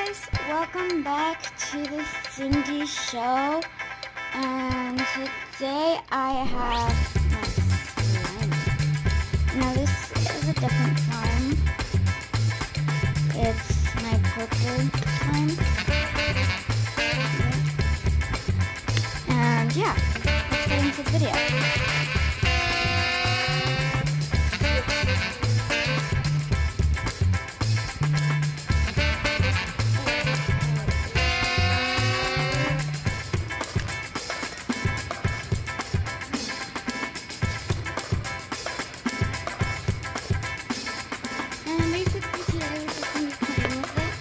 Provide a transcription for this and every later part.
guys, welcome back to the Cindy Show, and today I have my slime. Now this is a different slime. It's my purple slime. And yeah, let's get into the video. And basically today we're just going to be playing with it.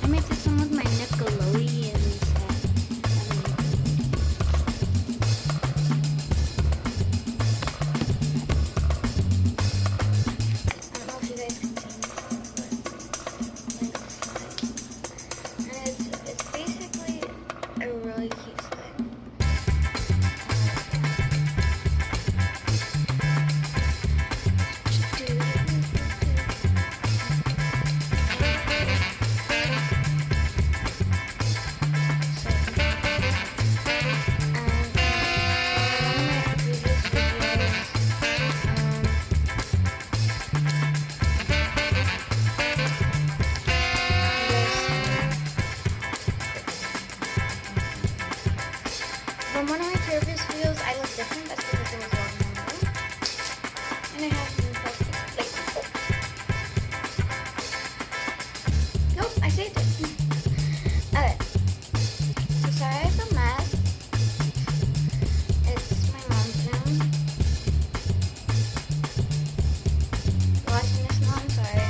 I made this one with my Nickelodeon set. I don't know if you guys can see me, but and it's basically a really cute slime. From one of my previous videos, I look different. That's because it was long ago. And I have some plastic. Nope, I saved it. Okay. So sorry for the mess. It's my mom's room. Watching this, Mom, sorry.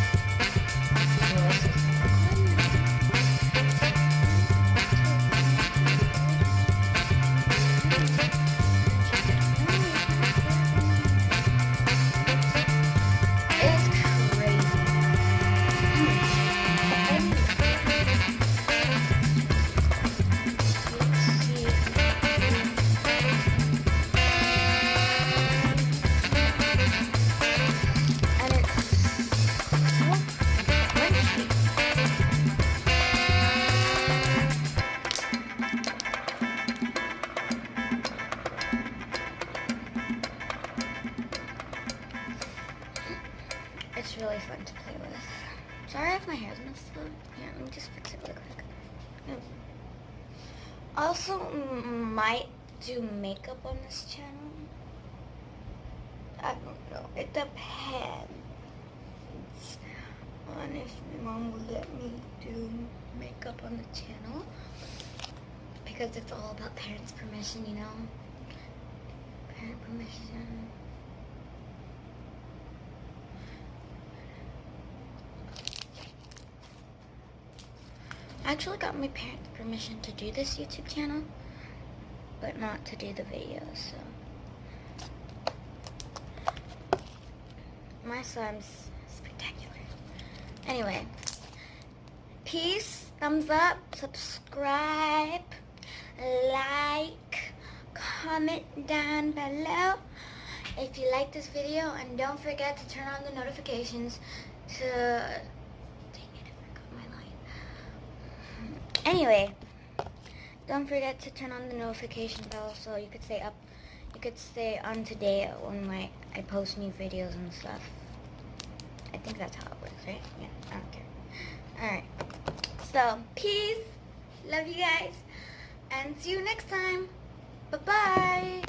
It's really fun to play with. Sorry if my hair's messed up. Yeah, let me just fix it real quick. Yeah. Also, might do makeup on this channel. I don't know. It depends on if my mom will let me do makeup on the channel. Because it's all about parents' permission, you know? Parent permission. I actually got my parents' permission to do this YouTube channel, but not to do the videos, so. My slime's spectacular. Anyway, peace, thumbs up, subscribe, like, comment down below if you like this video, and don't forget to turn on the notifications to... Anyway, don't forget to turn on the notification bell so you could stay on to date when I post new videos and stuff. I think that's how it works, right? Yeah, I don't care. Alright. So, peace. Love you guys. And see you next time. Bye-bye.